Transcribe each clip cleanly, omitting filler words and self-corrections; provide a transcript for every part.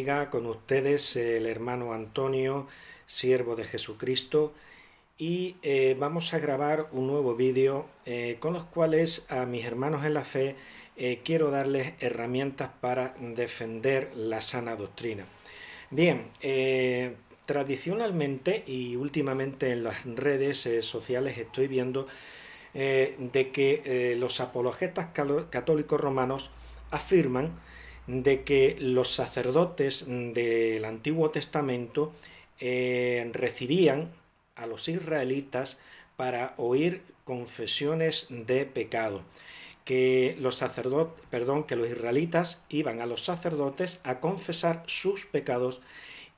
bendiga con ustedes el hermano Antonio, siervo de Jesucristo, y vamos a grabar un nuevo vídeo con los cuales a mis hermanos en la fe quiero darles herramientas para defender la sana doctrina. Bien, tradicionalmente y últimamente en las redes sociales estoy viendo de que los apologetas católicos romanos afirman de que los sacerdotes del Antiguo Testamento recibían a los israelitas para oír confesiones de pecado, que los israelitas iban a los sacerdotes a confesar sus pecados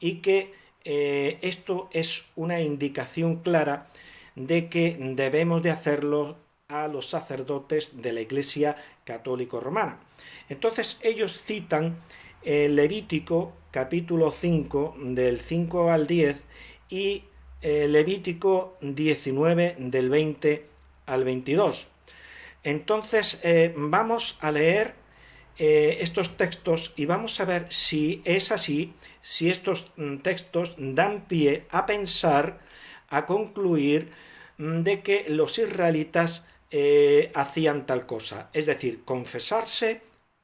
y que esto es una indicación clara de que debemos de hacerlo a los sacerdotes de la Iglesia católico romana. Entonces ellos citan Levítico capítulo 5 del 5 al 10 y Levítico 19 del 20 al 22. Entonces vamos a leer estos textos y vamos a ver si es así, si estos textos dan pie a pensar, a concluir de que los israelitas hacían tal cosa, es decir, confesarse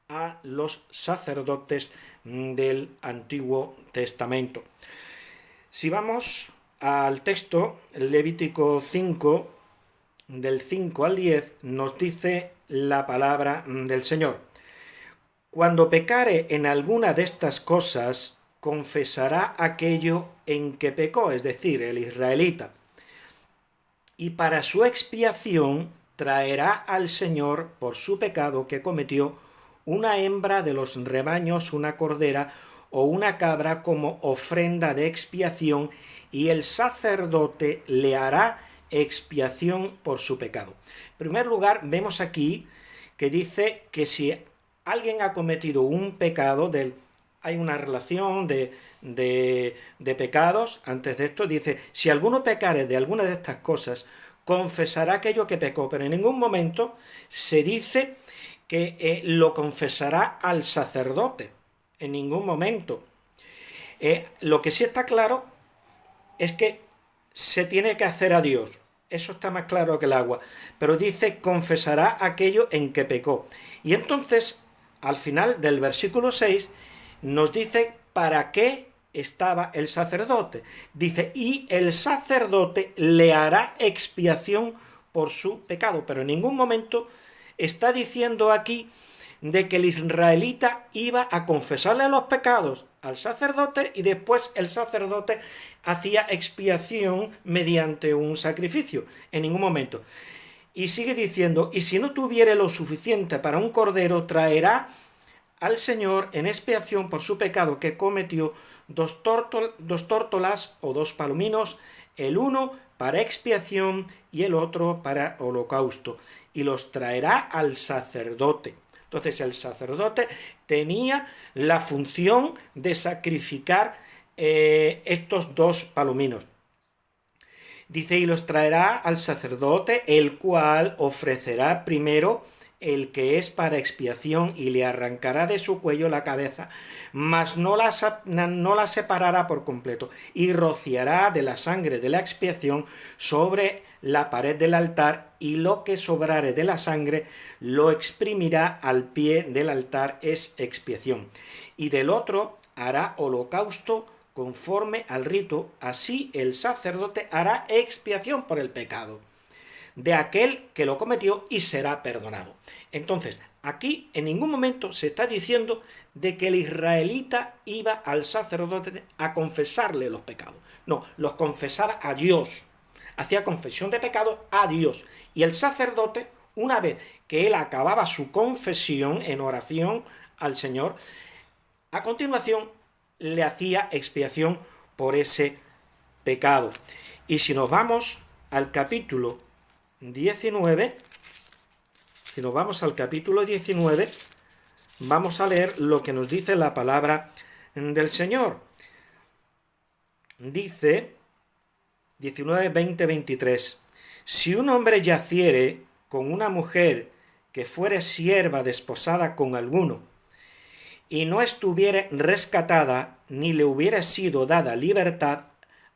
a los sacerdotes del Antiguo Testamento. Si vamos al texto, Levítico 5, del 5 al 10, nos dice la palabra del Señor. Cuando pecare en alguna de estas cosas, confesará aquello en que pecó, es decir, el israelita, y para su expiación traerá al Señor por su pecado que cometió una hembra de los rebaños, una cordera o una cabra como ofrenda de expiación, y el sacerdote le hará expiación por su pecado. En primer lugar, vemos aquí que dice que si alguien ha cometido un pecado, hay una relación de pecados. Antes de esto dice, si alguno pecare de alguna de estas cosas, confesará aquello que pecó, pero en ningún momento se dice que lo confesará al sacerdote, en ningún momento. Lo que sí está claro es que se tiene que hacer a Dios, eso está más claro que el agua, pero dice confesará aquello en que pecó. Y entonces, al final del versículo 6, nos dice para qué estaba el sacerdote. Dice, y el sacerdote le hará expiación por su pecado, pero en ningún momento está diciendo aquí de que el israelita iba a confesarle los pecados al sacerdote y después el sacerdote hacía expiación mediante un sacrificio. En ningún momento. Y sigue diciendo, y si no tuviere lo suficiente para un cordero, traerá al Señor en expiación por su pecado que cometió dos tórtolas o dos palominos, el uno para expiación y el otro para holocausto, y los traerá al sacerdote. Entonces el sacerdote tenía la función de sacrificar estos dos palominos. Dice, y los traerá al sacerdote, el cual ofrecerá primero el que es para expiación y le arrancará de su cuello la cabeza, mas no la separará por completo, y rociará de la sangre de la expiación sobre la pared del altar, y lo que sobrare de la sangre lo exprimirá al pie del altar, es expiación. Y del otro hará holocausto conforme al rito, así el sacerdote hará expiación por el pecado de aquel que lo cometió y será perdonado. Entonces, aquí en ningún momento se está diciendo de que el israelita iba al sacerdote a confesarle los pecados. No, los confesaba a Dios. Hacía confesión de pecado a Dios. Y el sacerdote, una vez que él acababa su confesión en oración al Señor, a continuación le hacía expiación por ese pecado. Y si nos vamos al capítulo 19, vamos a leer lo que nos dice la palabra del Señor. Dice 19, 20, 23. Si un hombre yaciere con una mujer que fuere sierva desposada con alguno, y no estuviere rescatada, ni le hubiere sido dada libertad,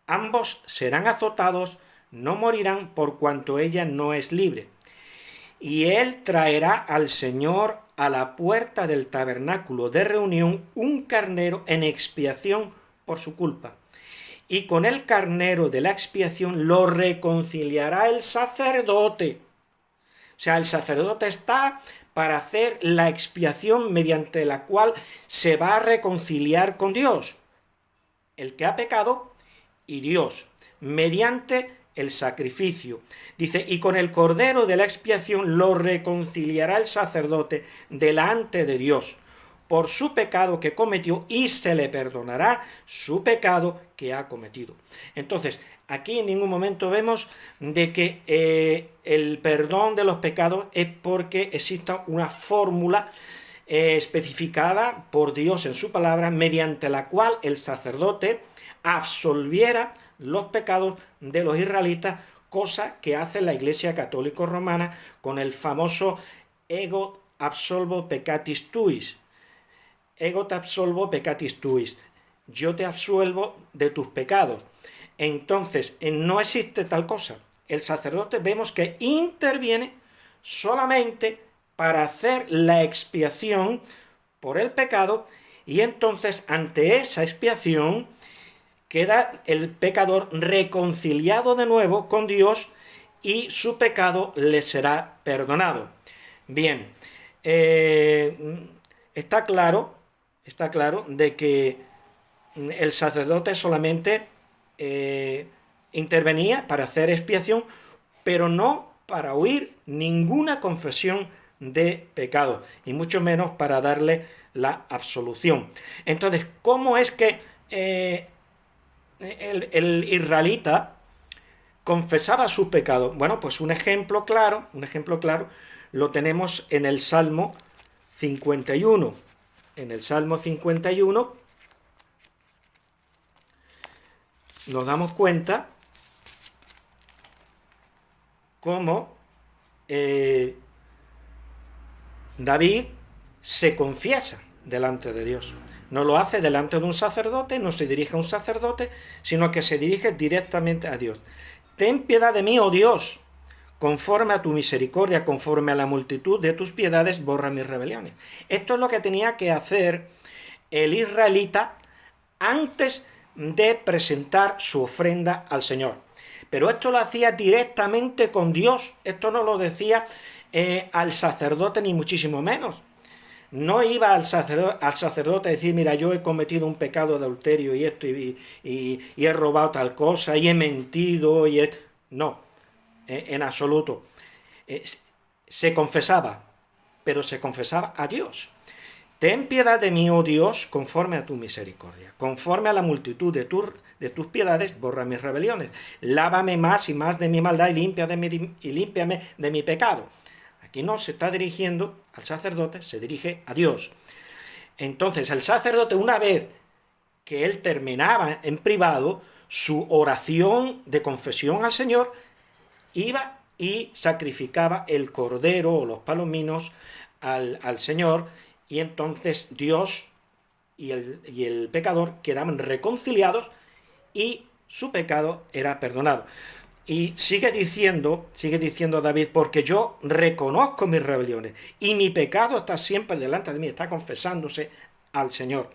ambos serán azotados, no morirán por cuanto ella no es libre. Y él traerá al Señor a la puerta del tabernáculo de reunión un carnero en expiación por su culpa. Y con el carnero de la expiación lo reconciliará el sacerdote. O sea, el sacerdote está para hacer la expiación mediante la cual se va a reconciliar con Dios, el que ha pecado y Dios, mediante el sacrificio. Dice, y con el cordero de la expiación lo reconciliará el sacerdote delante de Dios por su pecado que cometió, y se le perdonará su pecado que ha cometido. Entonces, aquí en ningún momento vemos de que el perdón de los pecados es porque exista una fórmula especificada por Dios en su palabra, mediante la cual el sacerdote absolviera los pecados de los israelitas, cosa que hace la Iglesia Católica Romana con el famoso ego absolvo peccatis tuis. Ego te absolvo peccatis tuis. Yo te absuelvo de tus pecados. Entonces, no existe tal cosa. El sacerdote vemos que interviene solamente para hacer la expiación por el pecado, y entonces ante esa expiación queda el pecador reconciliado de nuevo con Dios y su pecado le será perdonado. Bien, está claro de que el sacerdote solamente intervenía para hacer expiación, pero no para oír ninguna confesión de pecado, y mucho menos para darle la absolución. Entonces, ¿cómo es que el israelita confesaba sus pecados? Bueno, pues un ejemplo claro lo tenemos en el Salmo 51. En el Salmo 51 nos damos cuenta cómo David se confiesa delante de Dios. No lo hace delante de un sacerdote, no se dirige a un sacerdote, sino que se dirige directamente a Dios. Ten piedad de mí, oh Dios, conforme a tu misericordia, conforme a la multitud de tus piedades, borra mis rebeliones. Esto es lo que tenía que hacer el israelita antes de presentar su ofrenda al Señor. Pero esto lo hacía directamente con Dios, esto no lo decía al sacerdote ni muchísimo menos. No iba al sacerdote a decir, mira, yo he cometido un pecado de adulterio y esto, y he robado tal cosa, y he mentido, no, en absoluto. Se confesaba, pero se confesaba a Dios. Ten piedad de mí, oh Dios, conforme a tu misericordia, conforme a la multitud de tus piedades, borra mis rebeliones. Lávame más y más de mi maldad y límpiame de mi pecado. Aquí no se está dirigiendo al sacerdote, se dirige a Dios. Entonces, el sacerdote, una vez que él terminaba en privado su oración de confesión al Señor, iba y sacrificaba el cordero o los palominos al Señor, y entonces Dios y el pecador quedaban reconciliados y su pecado era perdonado. Y sigue diciendo David, porque yo reconozco mis rebeliones y mi pecado está siempre delante de mí, está confesándose al Señor.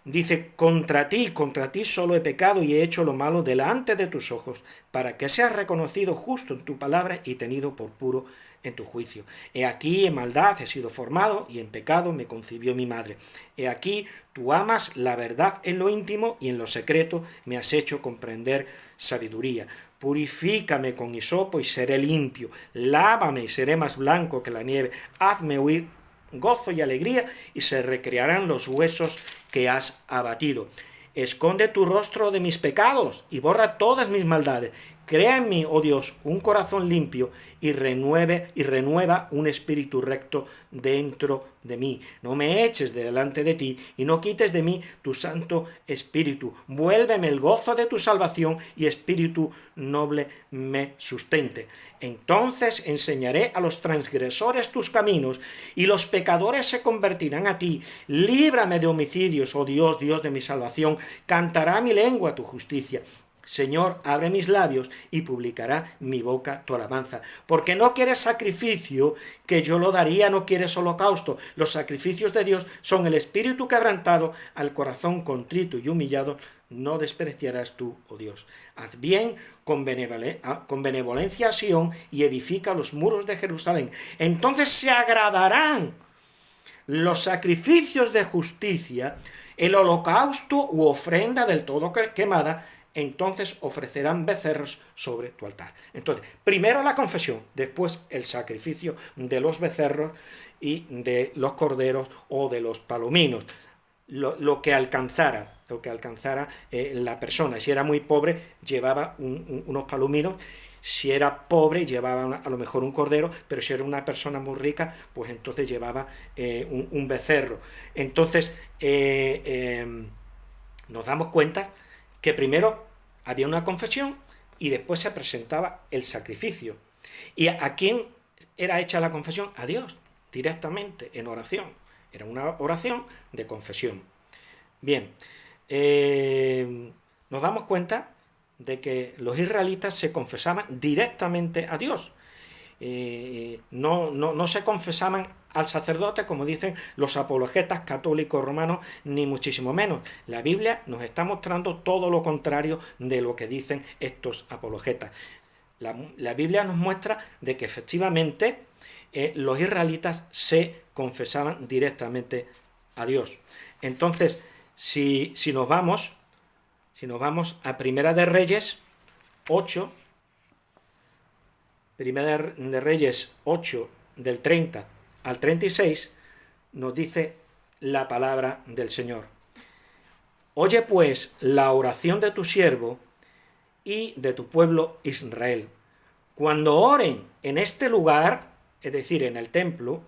Dice, contra ti solo he pecado y he hecho lo malo delante de tus ojos, para que seas reconocido justo en tu palabra y tenido por puro en tu juicio. He aquí en maldad he sido formado y en pecado me concibió mi madre. He aquí tú amas la verdad en lo íntimo y en lo secreto me has hecho comprender sabiduría. Purifícame con hisopo y seré limpio. Lávame y seré más blanco que la nieve. Hazme huir gozo y alegría y se recrearán los huesos que has abatido. Esconde tu rostro de mis pecados y borra todas mis maldades. Crea en mí, oh Dios, un corazón limpio y renueva un espíritu recto dentro de mí. No me eches de delante de ti y no quites de mí tu santo espíritu. Vuélveme el gozo de tu salvación y espíritu noble me sustente. Entonces enseñaré a los transgresores tus caminos y los pecadores se convertirán a ti. Líbrame de homicidios, oh Dios, Dios de mi salvación. Cantará mi lengua tu justicia. Señor, abre mis labios y publicará mi boca tu alabanza. Porque no quieres sacrificio, que yo lo daría, no quieres holocausto. Los sacrificios de Dios son el espíritu quebrantado, al corazón contrito y humillado, no despreciarás tú, oh Dios. Haz bien con benevolencia a Sión y edifica los muros de Jerusalén. Entonces se agradarán los sacrificios de justicia, el holocausto u ofrenda del todo quemada, entonces ofrecerán becerros sobre tu altar. Entonces, primero la confesión, después el sacrificio de los becerros y de los corderos o de los palominos, lo que alcanzara la persona. Si era muy pobre, llevaba unos palominos. Si era pobre, llevaba a lo mejor un cordero, pero si era una persona muy rica, pues entonces llevaba un becerro. Entonces, nos damos cuenta que primero había una confesión y después se presentaba el sacrificio. ¿Y a quién era hecha la confesión? A Dios, directamente, en oración. Era una oración de confesión. Bien, nos damos cuenta de que los israelitas se confesaban directamente a Dios. No se confesaban al sacerdote, como dicen los apologetas católicos romanos, ni muchísimo menos. La Biblia nos está mostrando todo lo contrario de lo que dicen estos apologetas. La Biblia nos muestra de que efectivamente los israelitas se confesaban directamente a Dios. Entonces, si nos vamos a Primera de Reyes 8, Primera de Reyes 8, del 30 al 36, nos dice la palabra del Señor. Oye pues la oración de tu siervo y de tu pueblo Israel. Cuando oren en este lugar, es decir, en el templo,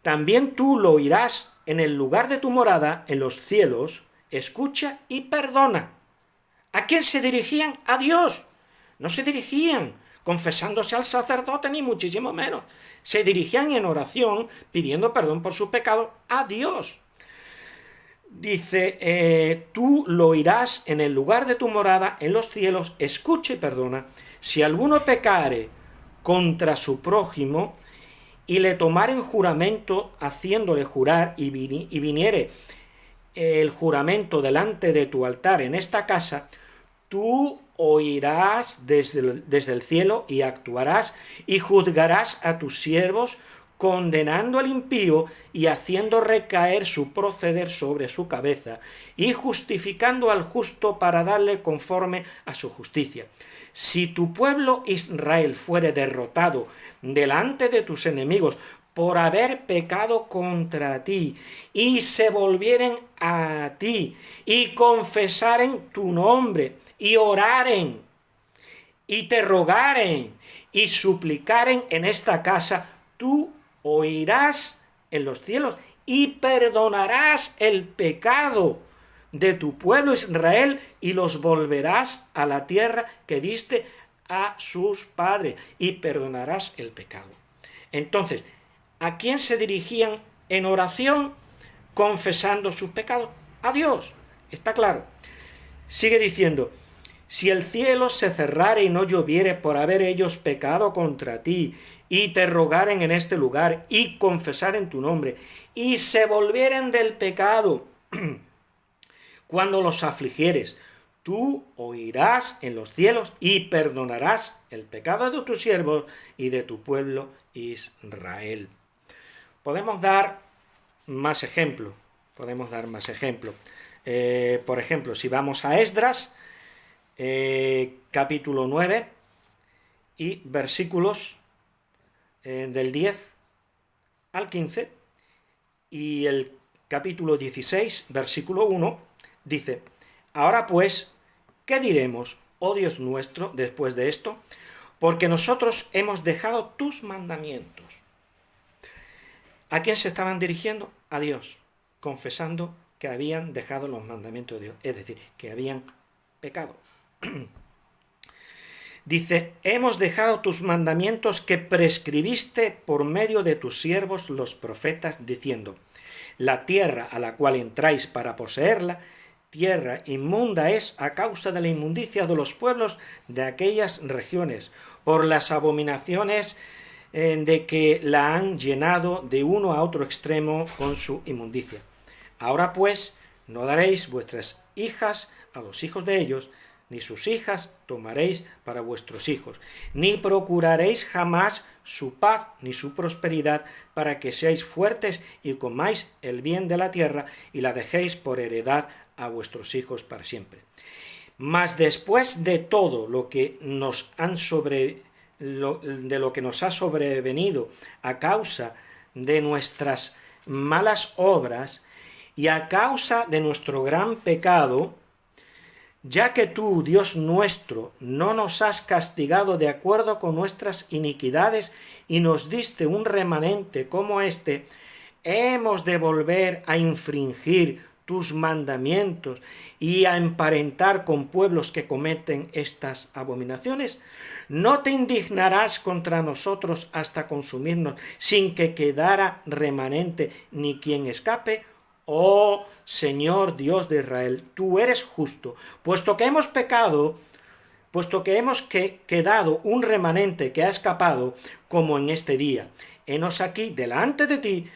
también tú lo oirás en el lugar de tu morada, en los cielos, escucha y perdona. ¿A quién se dirigían? A Dios. No se dirigían confesándose al sacerdote, ni muchísimo menos. Se dirigían en oración, pidiendo perdón por sus pecados a Dios. Dice, tú lo oirás en el lugar de tu morada, en los cielos, escucha y perdona. Si alguno pecare contra su prójimo y le tomaren juramento, haciéndole jurar, y viniere el juramento delante de tu altar en esta casa, tú oirás desde el cielo y actuarás y juzgarás a tus siervos, condenando al impío y haciendo recaer su proceder sobre su cabeza, y justificando al justo para darle conforme a su justicia. Si tu pueblo Israel fuere derrotado delante de tus enemigos por haber pecado contra ti, y se volvieren a ti, y confesaren tu nombre, y oraren, y te rogaren, y suplicaren en esta casa, tú oirás en los cielos, y perdonarás el pecado de tu pueblo Israel, y los volverás a la tierra que diste a sus padres, y perdonarás el pecado. Entonces, ¿a quién se dirigían en oración confesando sus pecados? A Dios, está claro. Sigue diciendo, si el cielo se cerrare y no lloviere por haber ellos pecado contra ti, y te rogaren en este lugar, y confesaren tu nombre, y se volvieren del pecado, cuando los afligieres, tú oirás en los cielos y perdonarás el pecado de tus siervos y de tu pueblo Israel. Podemos dar más ejemplos. Por ejemplo, si vamos a Esdras, capítulo 9 y versículos del 10 al 15, y el capítulo 16, versículo 1, dice, ahora pues, ¿qué diremos? oh Dios nuestro, después de esto, porque nosotros hemos dejado tus mandamientos. ¿A quién se estaban dirigiendo? A Dios, confesando que habían dejado los mandamientos de Dios, es decir, que habían pecado. Dice, hemos dejado tus mandamientos que prescribiste por medio de tus siervos los profetas, diciendo, la tierra a la cual entráis para poseerla, tierra inmunda es a causa de la inmundicia de los pueblos de aquellas regiones, por las abominaciones de que la han llenado de uno a otro extremo con su inmundicia. Ahora pues, no daréis vuestras hijas a los hijos de ellos, ni sus hijas tomaréis para vuestros hijos, ni procuraréis jamás su paz ni su prosperidad, para que seáis fuertes y comáis el bien de la tierra y la dejéis por heredad a vuestros hijos para siempre. Mas después de todo lo que nos ha sobrevenido a causa de nuestras malas obras y a causa de nuestro gran pecado, ya que tú, Dios nuestro, no nos has castigado de acuerdo con nuestras iniquidades y nos diste un remanente como este, hemos de volver a infringir tus mandamientos y a emparentar con pueblos que cometen estas abominaciones. ¿No te indignarás contra nosotros hasta consumirnos sin que quedara remanente ni quien escape? Oh Señor Dios de Israel, tú eres justo, puesto que hemos pecado, puesto que hemos quedado un remanente que ha escapado, como en este día. Henos aquí delante de ti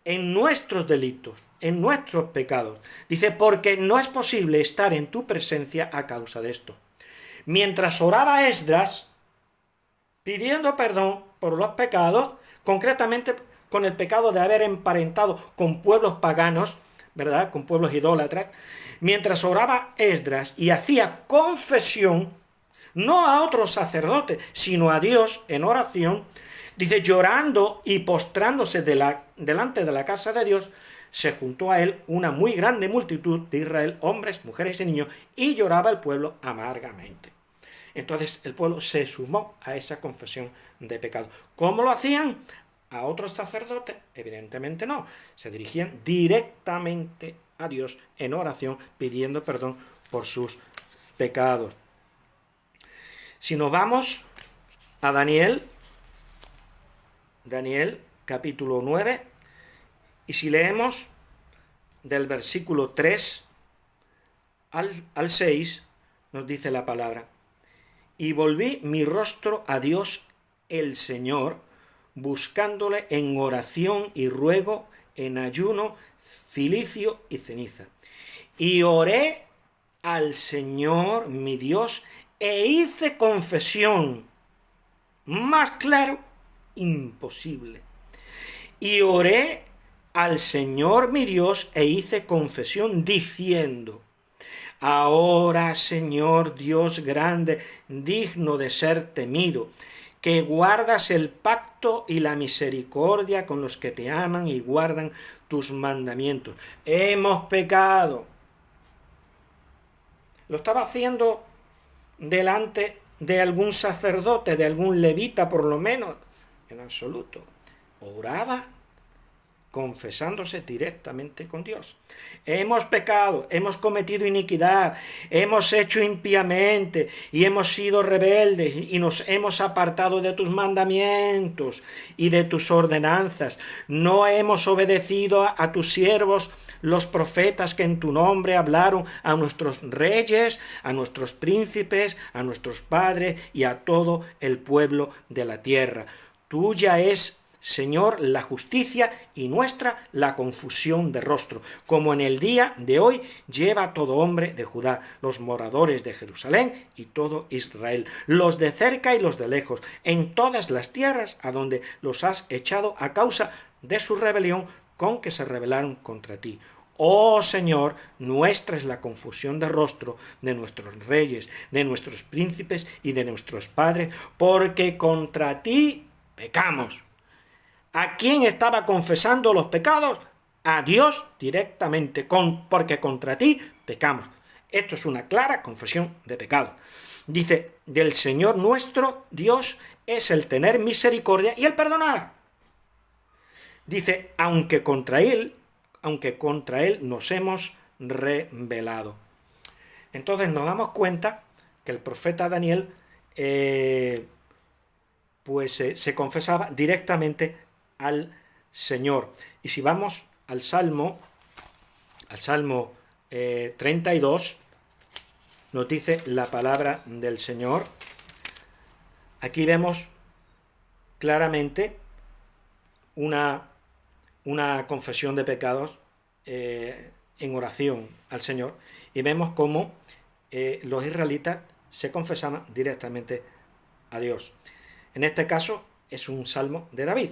en nuestros delitos, en nuestros pecados. Dice, porque no es posible estar en tu presencia a causa de esto. Mientras oraba Esdras, pidiendo perdón por los pecados, concretamente con el pecado de haber emparentado con pueblos paganos, ¿verdad?, con pueblos idólatras, mientras oraba Esdras y hacía confesión, no a otro sacerdote, sino a Dios en oración, dice, llorando y postrándose delante de la casa de Dios, se juntó a él una muy grande multitud de Israel, hombres, mujeres y niños, y lloraba el pueblo amargamente. Entonces el pueblo se sumó a esa confesión de pecado. ¿Cómo lo hacían? ¿A otros sacerdotes? Evidentemente no. Se dirigían directamente a Dios en oración, pidiendo perdón por sus pecados. Si nos vamos a Daniel capítulo 9, y si leemos del versículo 3 al 6, nos dice la palabra, y volví mi rostro a Dios el Señor, buscándole en oración y ruego, en ayuno, cilicio y ceniza. Y oré al Señor mi Dios e hice confesión. Más claro, imposible. Y oré al Señor mi Dios e hice confesión diciendo, ahora, Señor Dios grande, digno de ser temido, que guardas el pacto y la misericordia con los que te aman y guardan tus mandamientos. Hemos pecado. Lo estaba haciendo delante de algún sacerdote, de algún levita por lo menos, en absoluto. Oraba confesándose directamente con Dios. Hemos pecado, hemos cometido iniquidad, hemos hecho impíamente y hemos sido rebeldes y nos hemos apartado de tus mandamientos y de tus ordenanzas. No hemos obedecido a tus siervos, los profetas que en tu nombre hablaron a nuestros reyes, a nuestros príncipes, a nuestros padres y a todo el pueblo de la tierra. Tuya es, Señor, la justicia y nuestra la confusión de rostro, como en el día de hoy lleva todo hombre de Judá, los moradores de Jerusalén y todo Israel, los de cerca y los de lejos, en todas las tierras a donde los has echado a causa de su rebelión con que se rebelaron contra ti. Oh Señor, nuestra es la confusión de rostro de nuestros reyes, de nuestros príncipes y de nuestros padres, porque contra ti pecamos. ¿A quién estaba confesando los pecados? A Dios directamente, porque contra ti pecamos. Esto es una clara confesión de pecado. Dice, del Señor nuestro Dios es el tener misericordia y el perdonar. Dice, aunque contra Él nos hemos rebelado. Entonces nos damos cuenta que el profeta Daniel se confesaba directamente al Señor. Y si vamos al Salmo 32, nos dice la palabra del Señor. Aquí vemos claramente una confesión de pecados en oración al Señor, y vemos cómo los israelitas se confesaban directamente a Dios. En este caso es un salmo de David.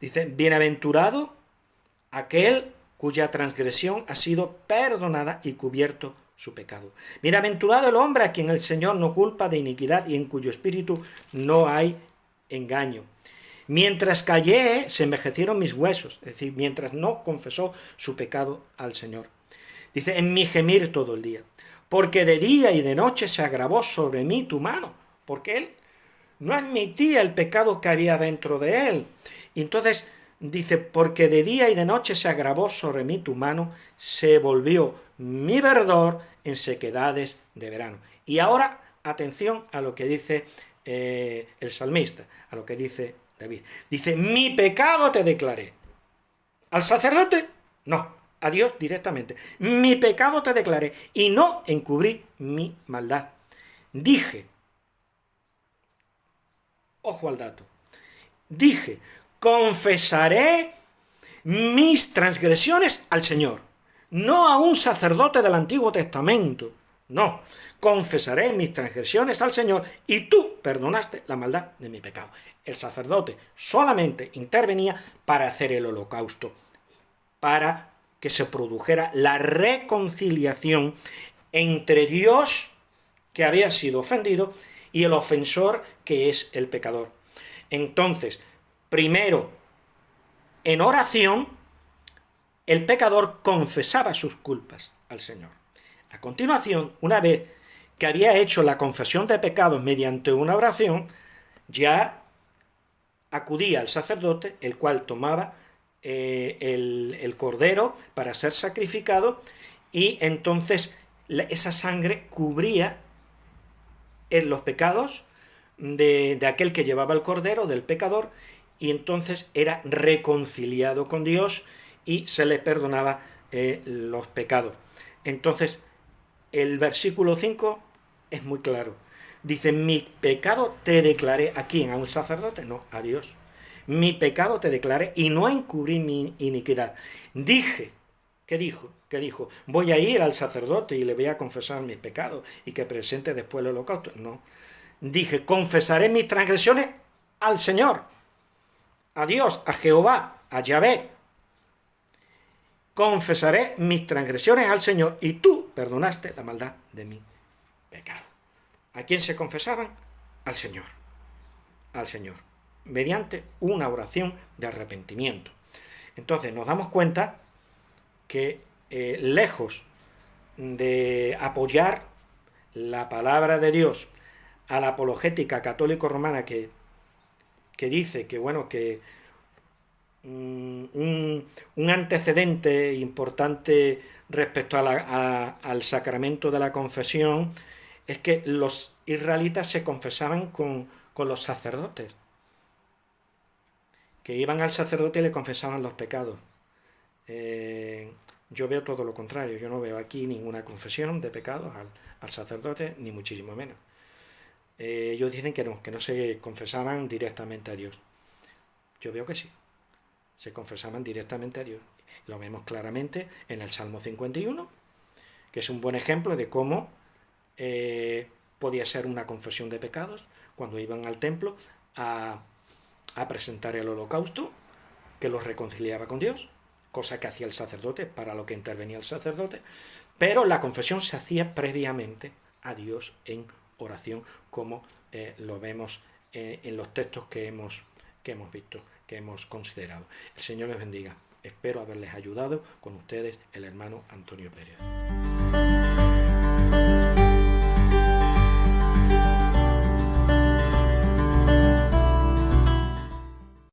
Dice, bienaventurado aquel cuya transgresión ha sido perdonada y cubierto su pecado. Bienaventurado el hombre a quien el Señor no culpa de iniquidad y en cuyo espíritu no hay engaño. Mientras callé, se envejecieron mis huesos, es decir, mientras no confesó su pecado al Señor. Dice, en mi gemir todo el día, porque de día y de noche se agravó sobre mí tu mano, porque él no admitía el pecado que había dentro de él. Y entonces dice, porque de día y de noche se agravó sobre mí tu mano, se volvió mi verdor en sequedades de verano. Y ahora, atención a lo que dice el salmista, a lo que dice David. Dice, mi pecado te declaré. ¿Al sacerdote? No, a Dios directamente. Mi pecado te declaré y no encubrí mi maldad. Dije, ojo al dato, dije, confesaré mis transgresiones al Señor, no a un sacerdote del Antiguo Testamento. No, confesaré mis transgresiones al Señor y tú perdonaste la maldad de mi pecado. El sacerdote solamente intervenía para hacer el holocausto, para que se produjera la reconciliación entre Dios, que había sido ofendido, y el ofensor, que es el pecador. Entonces, primero, en oración, el pecador confesaba sus culpas al Señor. A continuación, una vez que había hecho la confesión de pecados mediante una oración, ya acudía al sacerdote, el cual tomaba el cordero para ser sacrificado, y entonces esa sangre cubría los pecados de aquel que llevaba el cordero, del pecador, y entonces era reconciliado con Dios y se le perdonaba los pecados. Entonces, el versículo 5 es muy claro. Dice, mi pecado te declaré. ¿A quién? ¿A un sacerdote? No, a Dios. Mi pecado te declaré y no encubrí mi iniquidad. Dije, ¿qué dijo? ¿Qué dijo? Voy a ir al sacerdote y le voy a confesar mis pecados y que presente después el holocausto. No. Dije, confesaré mis transgresiones al Señor, a Dios, a Jehová, a Yahvé. Confesaré mis transgresiones al Señor y tú perdonaste la maldad de mi pecado. ¿A quién se confesaban? Al Señor. Al Señor. Mediante una oración de arrepentimiento. Entonces nos damos cuenta que lejos de apoyar la palabra de Dios a la apologética católico-romana que dice que, bueno, que un antecedente importante respecto al sacramento de la confesión es que los israelitas se confesaban con los sacerdotes, que iban al sacerdote y le confesaban los pecados. Yo veo todo lo contrario, yo no veo aquí ninguna confesión de pecados al sacerdote, ni muchísimo menos. Ellos dicen que no se confesaban directamente a Dios. Yo veo que sí, se confesaban directamente a Dios. Lo vemos claramente en el Salmo 51, que es un buen ejemplo de cómo podía ser una confesión de pecados cuando iban al templo a presentar el holocausto, que los reconciliaba con Dios, cosa que hacía el sacerdote, para lo que intervenía el sacerdote, pero la confesión se hacía previamente a Dios en oración, como lo vemos en los textos que hemos visto, que hemos considerado. El Señor les bendiga. Espero haberles ayudado. Con ustedes, el hermano Antonio Pérez.